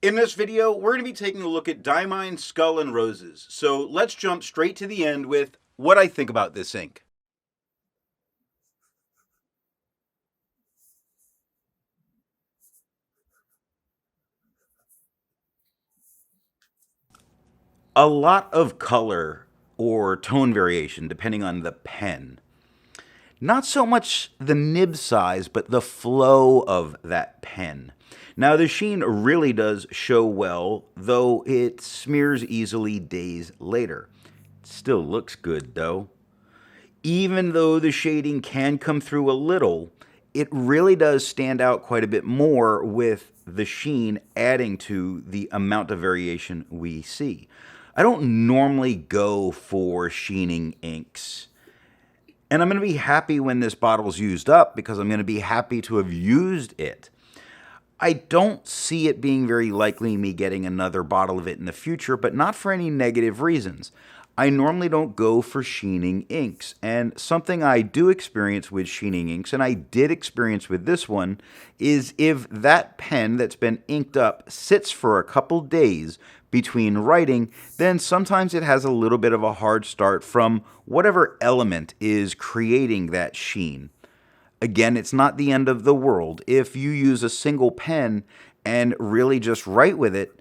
In this video, we're going to be taking a look at Diamine Skull and Roses. So let's jump straight to the end with what I think about this ink. A lot of color or tone variation depending on the pen. Not so much the nib size, but the flow of that pen. Now the sheen really does show well, though it smears easily days later. It still looks good though. Even though the shading can come through a little, it really does stand out quite a bit more with the sheen adding to the amount of variation we see. I don't normally go for sheening inks. And I'm going to be happy when this bottle's used up because I'm going to be happy to have used it. I don't see it being very likely me getting another bottle of it in the future, but not for any negative reasons. I normally don't go for sheening inks, and something I do experience with sheening inks, and I did experience with this one, is if that pen that's been inked up sits for a couple days between writing, then sometimes it has a little bit of a hard start from whatever element is creating that sheen. Again, it's not the end of the world. If you use a single pen and really just write with it,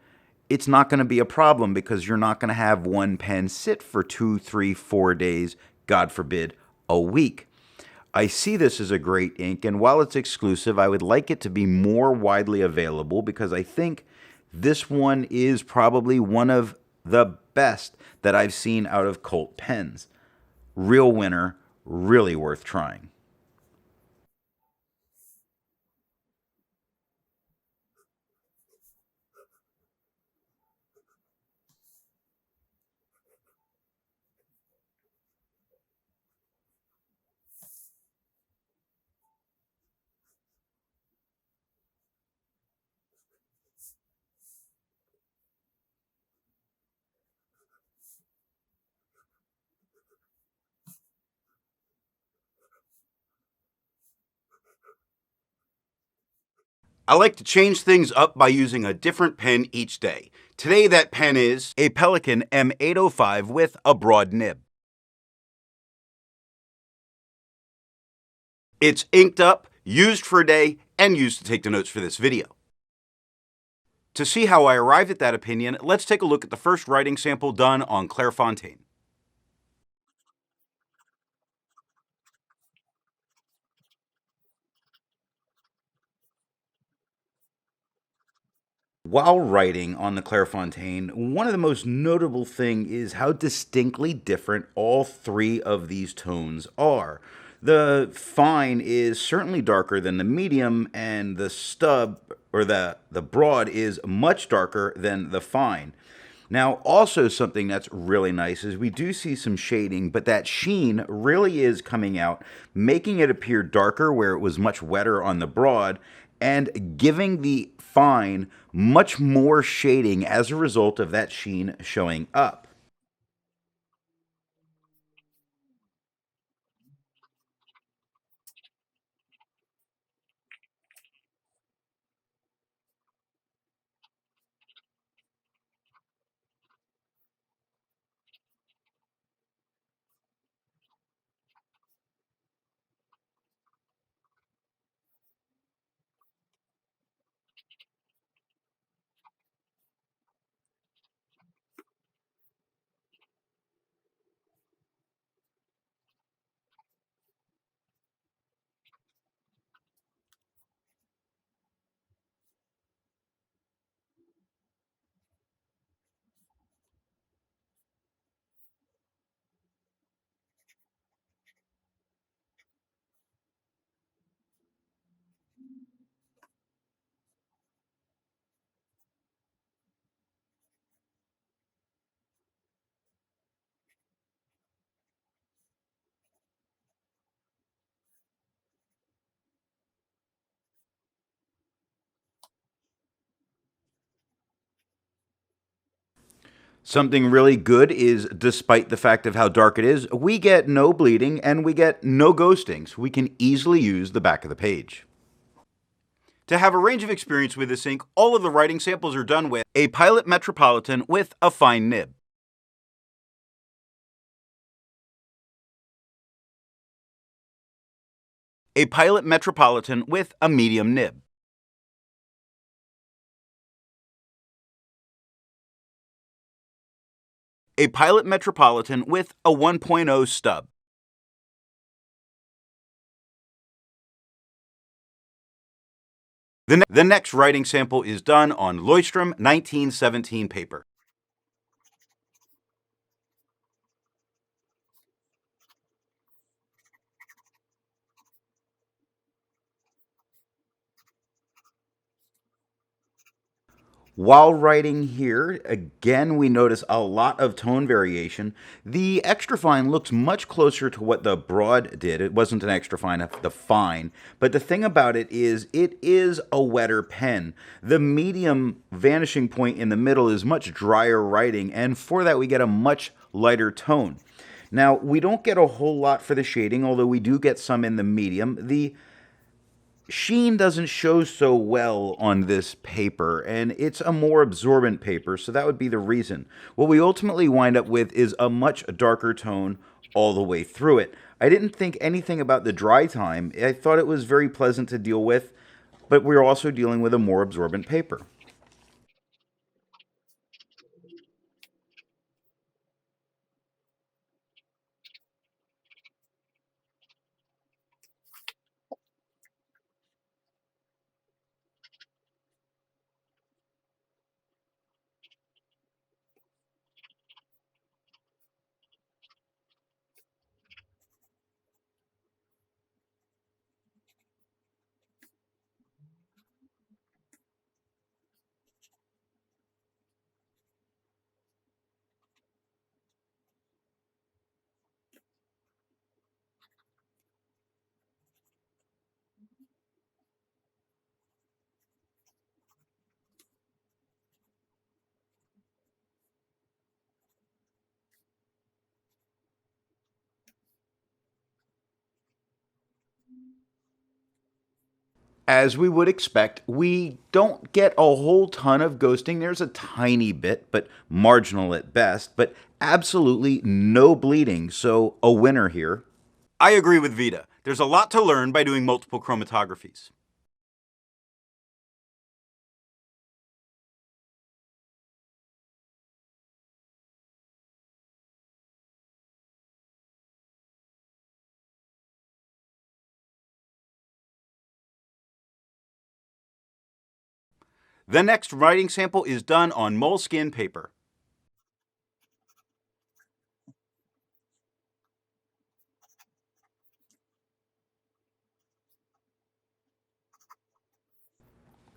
it's not going to be a problem because you're not going to have one pen sit for 2, 3, 4 days, God forbid, a week. I see this as a great ink, and while it's exclusive, I would like it to be more widely available because I think this one is probably one of the best that I've seen out of Colt pens. Real winner, really worth trying. I like to change things up by using a different pen each day. Today that pen is a Pelikan M805 with a broad nib. It's inked up, used for a day, and used to take the notes for this video. To see how I arrived at that opinion, let's take a look at the first writing sample done on Clairfontaine. While writing on the Clairfontaine, one of the most notable things is how distinctly different all three of these tones are. The fine is certainly darker than the medium, and the stub, or the broad, is much darker than the fine. Now, also something that's really nice is we do see some shading, but that sheen really is coming out, making it appear darker where it was much wetter on the broad, and giving the fine much more shading as a result of that sheen showing up. Something really good is, despite the fact of how dark it is, we get no bleeding and we get no ghosting, so we can easily use the back of the page. To have a range of experience with this ink, all of the writing samples are done with a Pilot Metropolitan with a fine nib, a Pilot Metropolitan with a medium nib, a Pilot Metropolitan with a 1.0 stub, The next writing sample is done on Leuchtterm 1917 paper. While writing here, again, we notice a lot of tone variation. The extra fine looks much closer to what the broad did. It wasn't an extra fine, the fine. But the thing about it is a wetter pen. The medium vanishing point in the middle is much drier writing, and for that we get a much lighter tone. Now, we don't get a whole lot for the shading, although we do get some in the medium. The sheen doesn't show so well on this paper, and it's a more absorbent paper, so that would be the reason. What we ultimately wind up with is a much darker tone all the way through it. I didn't think anything about the dry time. I thought it was very pleasant to deal with, but we're also dealing with a more absorbent paper. As we would expect, we don't get a whole ton of ghosting. There's a tiny bit, but marginal at best, but absolutely no bleeding, so a winner here. I agree with Vita. There's a lot to learn by doing multiple chromatographies. The next writing sample is done on Moleskine paper.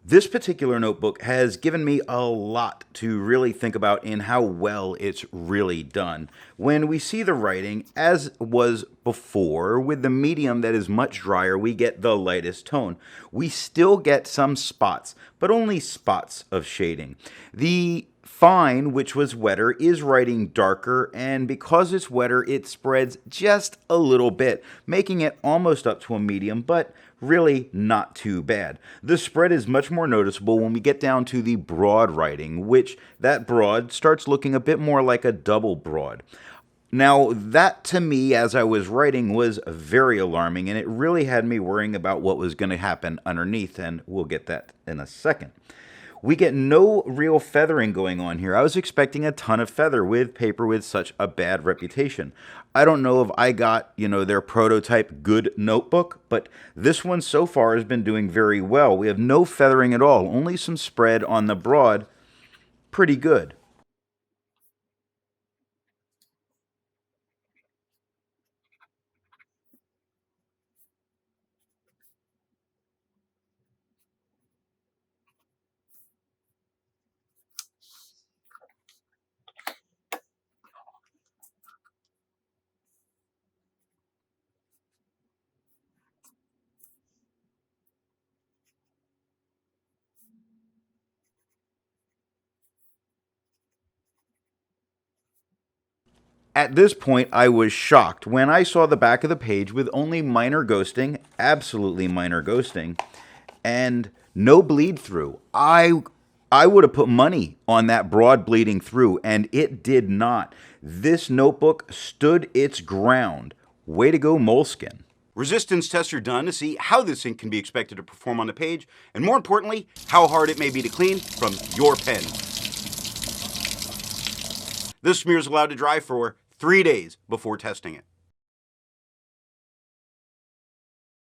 This particular notebook has given me a lot to really think about in how well it's really done. When we see the writing, as was before, with the medium that is much drier, we get the lightest tone. We still get some spots, but only spots of shading. The fine, which was wetter, is writing darker, and because it's wetter, it spreads just a little bit, making it almost up to a medium, but really not too bad. The spread is much more noticeable when we get down to the broad writing, which that broad starts looking a bit more like a double broad. Now, that to me, as I was writing, was very alarming, and it really had me worrying about what was going to happen underneath, and we'll get that in a second. We get no real feathering going on here. I was expecting a ton of feather with paper with such a bad reputation. I don't know if I got, their prototype good notebook, but this one so far has been doing very well. We have no feathering at all, only some spread on the broad. Pretty good. At this point, I was shocked when I saw the back of the page with only minor ghosting, absolutely minor ghosting, and No bleed through. I would have put money on that broad bleeding through, and it did not. This notebook stood its ground. Way to go, Moleskine. Resistance tests are done to see how this ink can be expected to perform on the page, and more importantly, how hard it may be to clean from your pen. This smear is allowed to dry for 3 days before testing it.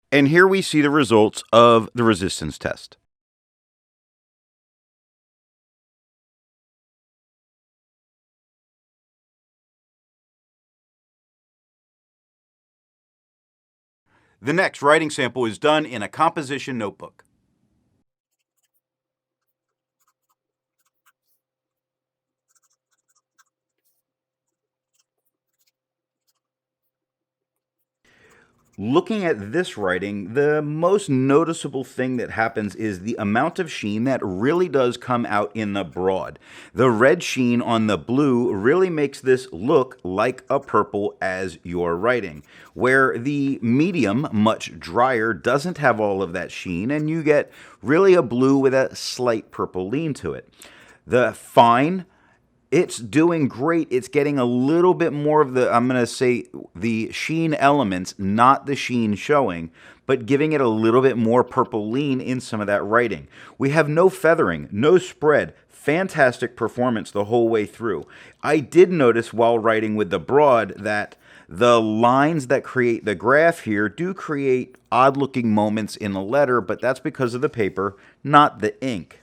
And here we see the results of the resistance test. The next writing sample is done in a composition notebook. Looking at this writing, the most noticeable thing that happens is the amount of sheen that really does come out in the broad. The red sheen on the blue really makes this look like a purple as you're writing, where the medium, much drier, doesn't have all of that sheen, and you get really a blue with a slight purple lean to it. The fine, it's doing great. It's getting a little bit more of the, I'm going to say, the sheen elements, not the sheen showing, but giving it a little bit more purple lean in some of that writing. We have no feathering, no spread. Fantastic performance the whole way through. I did notice while writing with the broad that the lines that create the graph here do create odd-looking moments in the letter, but that's because of the paper, not the ink.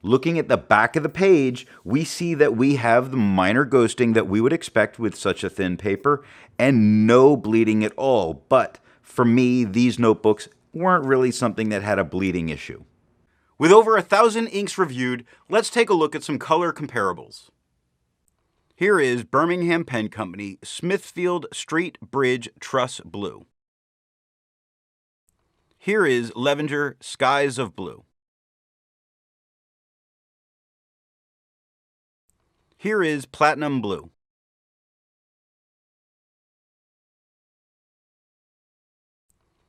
Looking at the back of the page, we see that we have the minor ghosting that we would expect with such a thin paper and no bleeding at all. But for me, these notebooks weren't really something that had a bleeding issue. With over 1,000 inks reviewed, let's take a look at some color comparables. Here is Birmingham Pen Company Smithfield Street Bridge Truss Blue. Here is Levenger Skies of Blue. Here is Platinum Blue.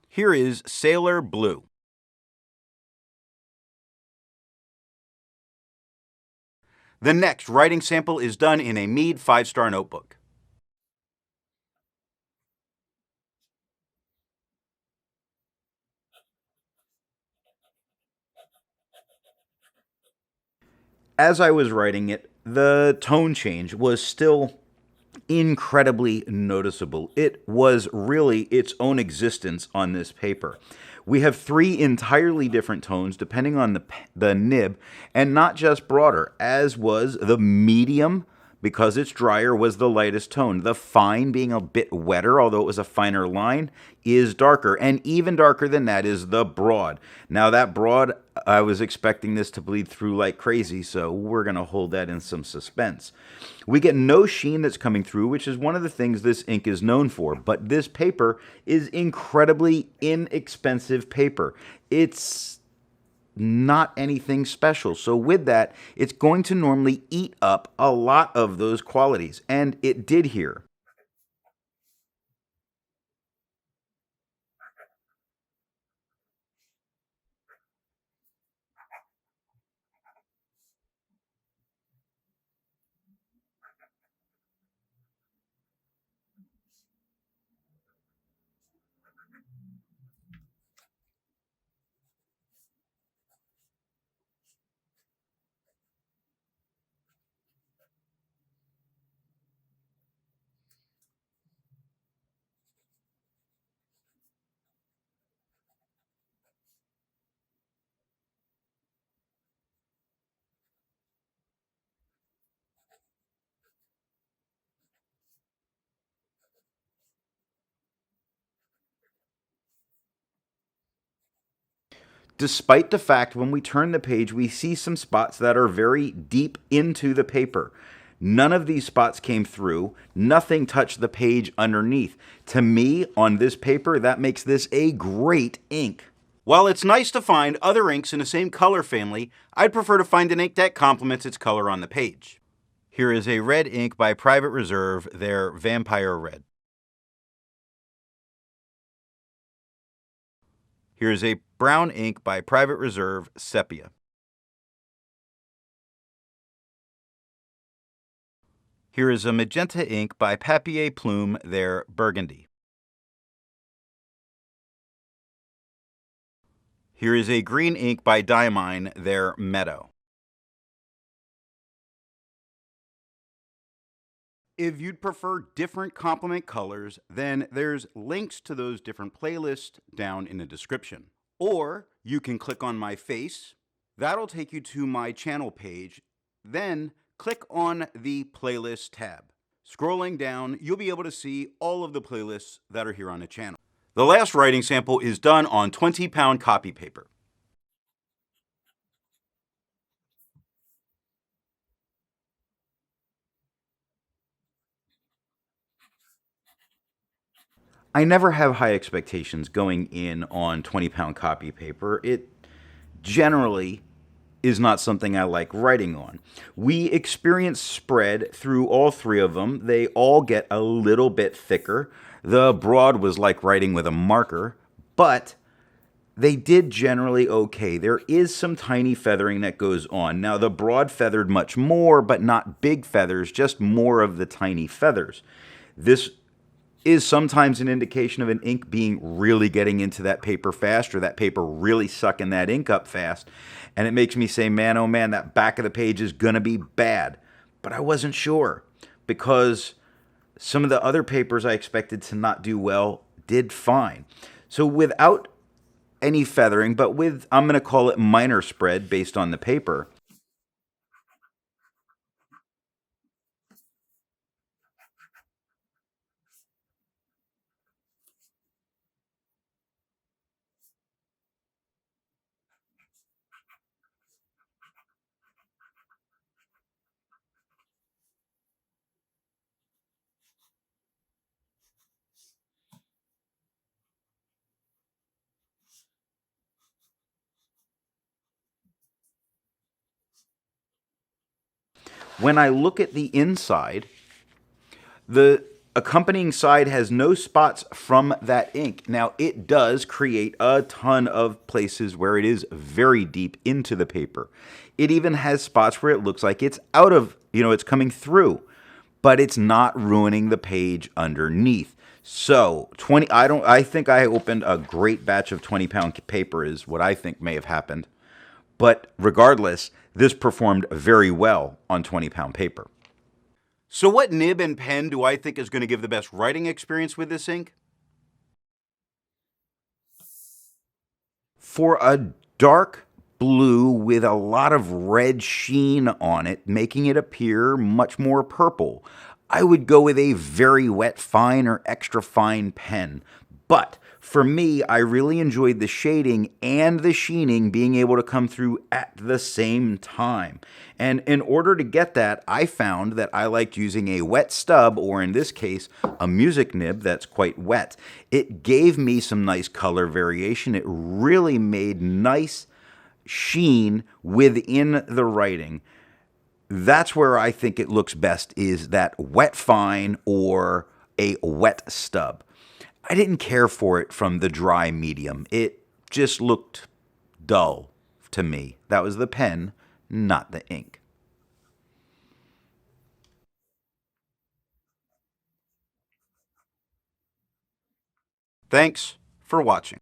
Here is Sailor Blue. The next writing sample is done in a Mead 5-star notebook. As I was writing it, the tone change was still incredibly noticeable. It was really its own existence on this paper. We have 3 entirely different tones depending on the nib, and not just broader, as was the medium, because it's drier, was the lightest tone. The fine, being a bit wetter, although it was a finer line, is darker. And even darker than that is the broad. Now that broad, I was expecting this to bleed through like crazy, so we're going to hold that in some suspense. We get no sheen that's coming through, which is one of the things this ink is known for. But this paper is incredibly inexpensive paper. It's not anything special. So with that, it's going to normally eat up a lot of those qualities, and it did here. despite the fact when we turn the page, we see some spots that are very deep into the paper. None of these spots came through. Nothing touched the page underneath. To me, on this paper, that makes this a great ink. While it's nice to find other inks in the same color family, I'd prefer to find an ink that complements its color on the page. Here is a red ink by Private Reserve, their Vampire Red. Here is a brown ink by Private Reserve, Sepia. Here is a magenta ink by Papier Plume, their Burgundy. Here is a green ink by Diamine, their Meadow. If you'd prefer different complement colors, then there's links to those different playlists down in the description. Or you can click on my face. That'll take you to my channel page. Then click on the playlist tab. Scrolling down, you'll be able to see all of the playlists that are here on the channel. The last writing sample is done on 20-pound copy paper. I never have high expectations going in on 20-pound copy paper. It generally is not something I like writing on. We experience spread through all three of them. They all get a little bit thicker. The broad was like writing with a marker, but they did generally okay. There is some tiny feathering that goes on. Now, the broad feathered much more, but not big feathers, just more of the tiny feathers. This is sometimes an indication of an ink being really getting into that paper fast, or that paper really sucking that ink up fast. And it makes me say, man, oh man, that back of the page is going to be bad. But I wasn't sure, because some of the other papers I expected to not do well did fine. So without any feathering, but with, I'm going to call it minor spread based on the paper, when I look at the inside, the accompanying side has no spots from that ink. Now, it does create a ton of places where it is very deep into the paper. It even has spots where it looks like it's out of, it's coming through, but it's not ruining the page underneath. So, I think I opened a great batch of 20-pound paper is what I think may have happened. But regardless, this performed very well on 20-pound paper. So what nib and pen do I think is going to give the best writing experience with this ink? For a dark blue with a lot of red sheen on it, making it appear much more purple, I would go with a very wet fine or extra fine pen. But for me, I really enjoyed the shading and the sheening being able to come through at the same time. And in order to get that, I found that I liked using a wet stub, or in this case, a music nib that's quite wet. It gave me some nice color variation. It really made nice sheen within the writing. That's where I think it looks best, is that wet fine or a wet stub. I didn't care for it from the dry medium. It just looked dull to me. That was the pen, not the ink. Thanks for watching.